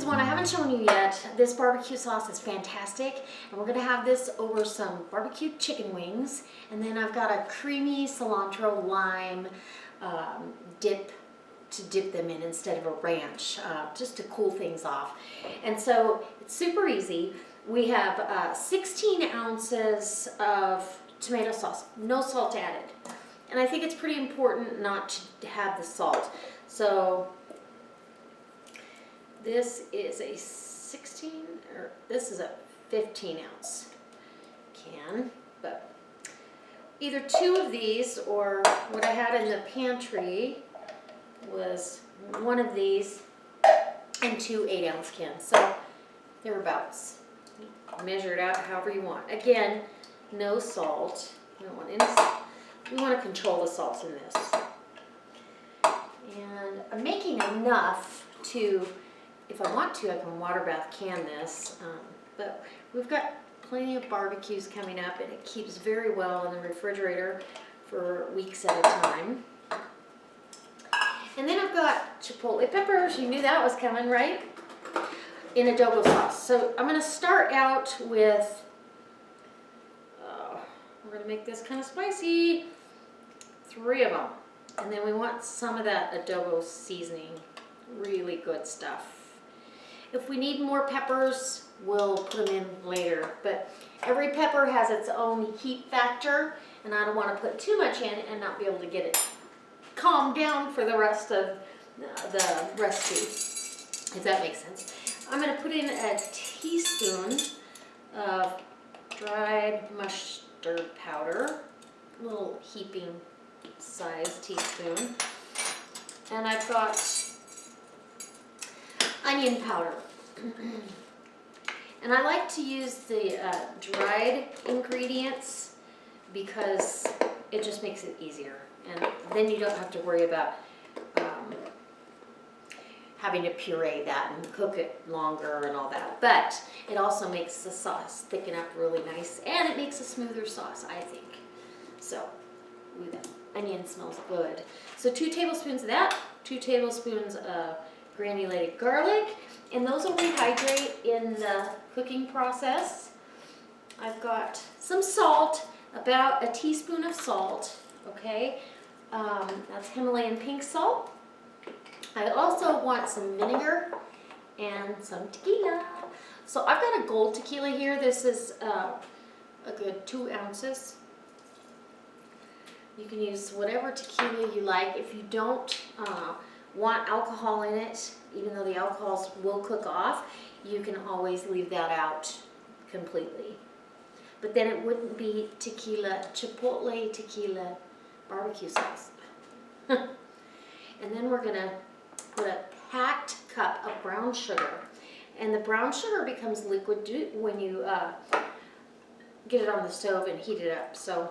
one I haven't shown you yet. This barbecue sauce is fantastic, and we're gonna have this over some barbecued chicken wings, and then I've got a creamy cilantro lime dip to dip them in instead of a ranch, just to cool things off. And so it's super easy. We have 16 ounces of tomato sauce, no salt added. And I think it's pretty important not to have the salt. So this is a 16, or this is a 15 ounce can, but either 2 of these or what I had in the pantry was 1 of these and 2 8-ounce cans. So thereabouts. Measure it out however you want. Again, no salt. We don't want any salt. We want to control the salt in this. And I'm making enough to, if I want to, I can water bath can this. But we've got plenty of barbecues coming up, and it keeps very well in the refrigerator for weeks at a time. And then I've got chipotle peppers. You knew that was coming, right? In adobo sauce. So I'm going to start out with, we're going to make this kind of spicy, 3 of them. And then we want some of that adobo seasoning, really good stuff. If we need more peppers, we'll put them in later. But every pepper has its own heat factor, and I don't want to put too much in and not be able to get it calmed down for the rest of the recipe, if that makes sense. I'm going to put in a teaspoon of dried mustard powder, a little heaping size teaspoon. And I've got onion powder. And I like to use the dried ingredients because it just makes it easier. And then you don't have to worry about having to puree that and cook it longer and all that. But it also makes the sauce thicken up really nice, and it makes a smoother sauce, I think. So, ooh, that onion smells good. So 2 tablespoons of that, 2 tablespoons of granulated garlic, and those will rehydrate in the cooking process. I've got some salt, about a teaspoon of salt, okay? That's Himalayan pink salt. I also want some vinegar and some tequila. So I've got a gold tequila here. This is a good 2 ounces. You can use whatever tequila you like. If you don't want alcohol in it, even though the alcohols will cook off, you can always leave that out completely. But then it wouldn't be tequila, Chipotle tequila barbecue sauce. And then we're gonna put a packed cup of brown sugar. And the brown sugar becomes liquid when you get it on the stove and heat it up. So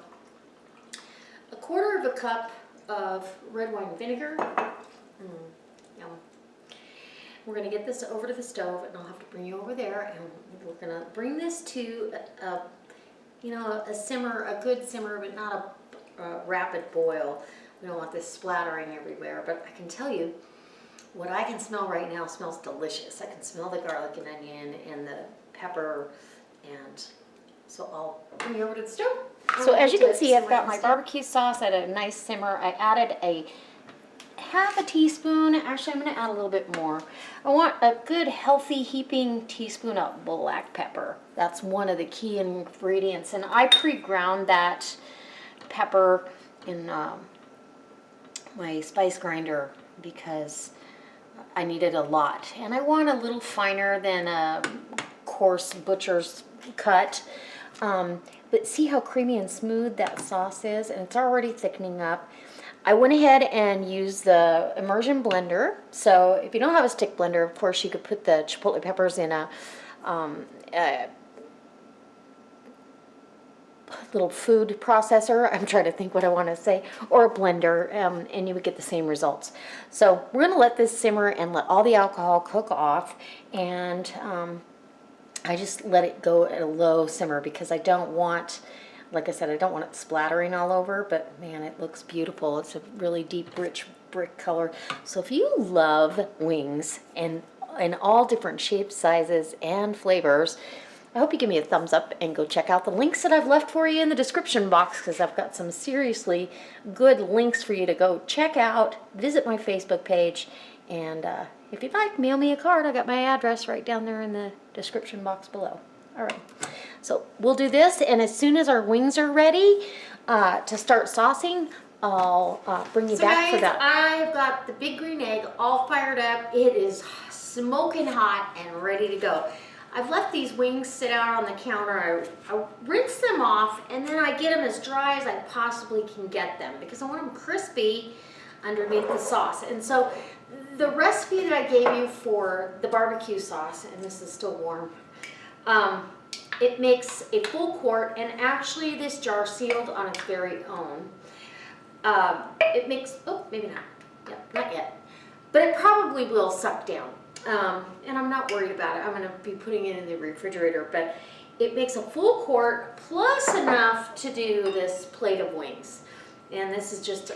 a 1/4 cup of red wine vinegar. Yum. We're going to get this over to the stove, and I'll have to bring you over there, and we're going to bring this to a simmer, a good simmer, but not a rapid boil. We don't want this splattering everywhere, but I can tell you what I can smell right now smells delicious. I can smell the garlic and onion and the pepper, and so I'll bring you over to the stove. So as you can see, I've got my barbecue sauce at a nice simmer. I added a 1/2 teaspoon. Actually, I'm going to add a little bit more. I want a good, healthy, heaping teaspoon of black pepper. That's one of the key ingredients, and I pre-ground that pepper in my spice grinder because I needed a lot, and I want a little finer than a coarse butcher's cut. But see how creamy and smooth that sauce is, and it's already thickening up. I went ahead and used the immersion blender. So if you don't have a stick blender, of course you could put the chipotle peppers in a little food processor. I'm trying to think what I want to say, or a blender, and you would get the same results. So we're going to let this simmer and let all the alcohol cook off, and I just let it go at a low simmer because I don't want, like I said, I don't want it splattering all over, but man, it looks beautiful. It's a really deep, rich brick color. So if you love wings and in all different shapes, sizes, and flavors. I hope you give me a thumbs up and go check out the links that I've left for you in the description box, because I've got some seriously good links for you to go check out. Visit my Facebook page, and if you'd like, mail me a card. I got my address right down there in the description box below. All right, so we'll do this, and as soon as our wings are ready to start saucing, I'll bring you back for that. I've got the big green egg all fired up. It is smoking hot and ready to go. I've left these wings sit out on the counter. I rinse them off, and then I get them as dry as I possibly can get them, because I want them crispy underneath the sauce. And so the recipe that I gave you for the barbecue sauce, and this is still warm, it makes a full quart, and actually this jar sealed on its very own. It makes, oh, maybe not. Yep, not yet. But it probably will suck down. And I'm not worried about it. I'm going to be putting it in the refrigerator, but it makes a full quart plus enough to do this plate of wings. And this is just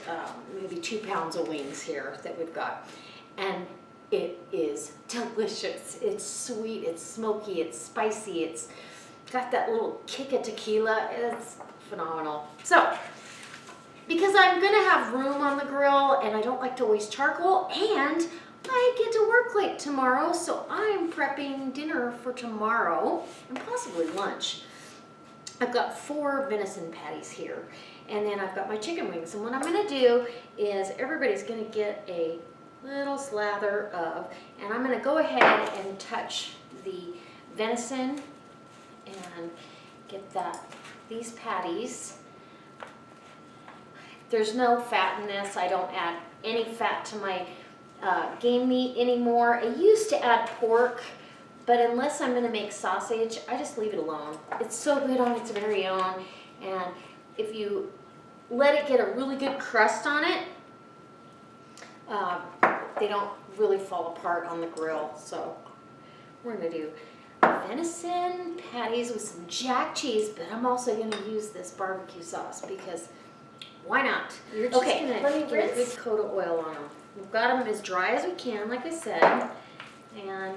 maybe 2 pounds of wings here that we've got. And it is delicious. It's sweet, it's smoky, it's spicy, it's got that little kick of tequila. It's phenomenal. So, because I'm going to have room on the grill and I don't like to waste charcoal, and I get to work late tomorrow, so I'm prepping dinner for tomorrow and possibly lunch. I've got 4 venison patties here, and then I've got my chicken wings. And what I'm going to do is everybody's going to get a little slather of, and I'm going to go ahead and touch the venison and get these patties. There's no fat in this. I don't add any fat to my game meat anymore. I used to add pork, but unless I'm going to make sausage, I just leave it alone. It's so good on its very own, and if you let it get a really good crust on it, they don't really fall apart on the grill. So we're going to do venison patties with some jack cheese, but I'm also going to use this barbecue sauce because why not? You're just going to get a good coat of oil on them. We've got them as dry as we can, like I said, and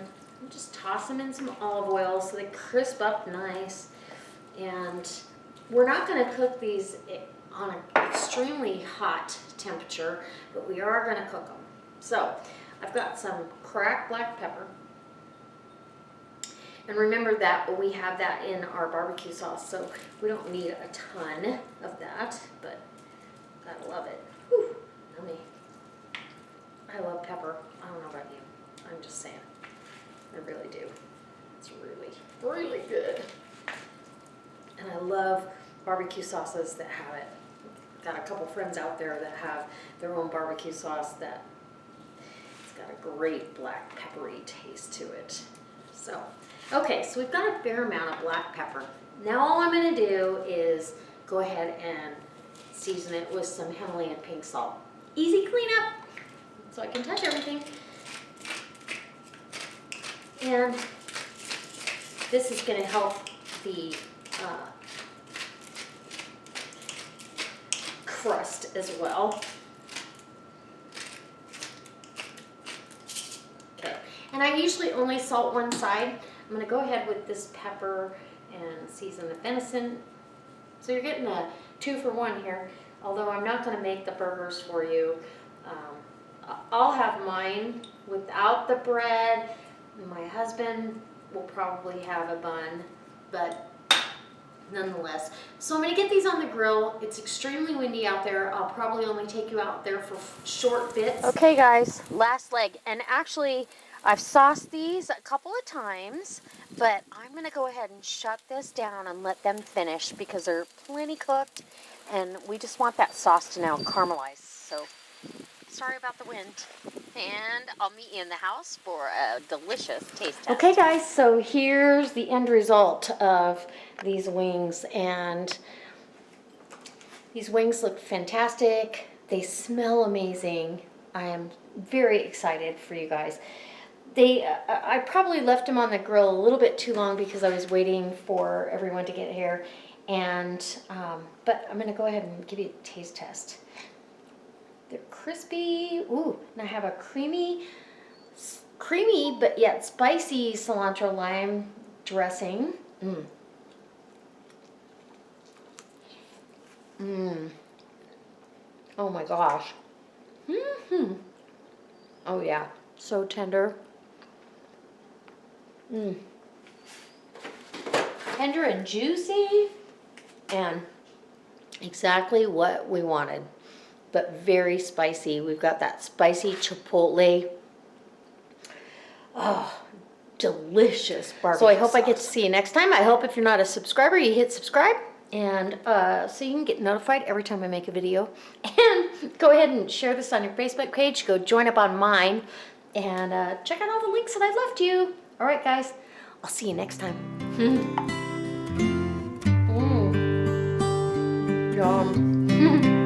just toss them in some olive oil so they crisp up nice. And we're not going to cook these on an extremely hot temperature, but we are going to cook them. So I've got some cracked black pepper. And remember that we have that in our barbecue sauce, so we don't need a ton of that, but gotta love it. Whew, yummy. I love pepper. I don't know about you. I'm just saying. I really do. It's really, really good. And I love barbecue sauces that have it. Got a couple friends out there that have their own barbecue sauce that it's got a great black peppery taste to it. So, okay, so we've got a fair amount of black pepper. Now all I'm going to do is go ahead and season it with some Himalayan pink salt. Easy cleanup, so I can touch everything. And this is going to help the crust as well. Okay, and I usually only salt one side. I'm going to go ahead with this pepper and season the venison. So you're getting a 2-for-1 here, although I'm not going to make the burgers for you. I'll have mine without the bread. My husband will probably have a bun, but nonetheless. So I'm going to get these on the grill. It's extremely windy out there. I'll probably only take you out there for short bits. Okay guys, last leg. And actually, I've sauced these a couple of times, but I'm going to go ahead and shut this down and let them finish because they're plenty cooked, and we just want that sauce to now caramelize. So sorry about the wind, and I'll meet you in the house for a delicious taste test. Okay guys, so here's the end result of these wings, and these wings look fantastic. They smell amazing. I am very excited for you guys. I probably left them on the grill a little bit too long because I was waiting for everyone to get here, and but I'm going to go ahead and give you a taste test. They're crispy. Ooh, and I have a creamy creamy but yet spicy cilantro lime dressing. Oh my gosh. Oh yeah, so tender. Tender and juicy, and exactly what we wanted, but very spicy. We've got that spicy chipotle. Oh, delicious barbecue So I hope I get to see you next time. I hope if you're not a subscriber, you hit subscribe, and so you can get notified every time I make a video. And go ahead and share this on your Facebook page. Go join up on mine, and check out all the links that I've left you. All right, guys, I'll see you next time. Yum.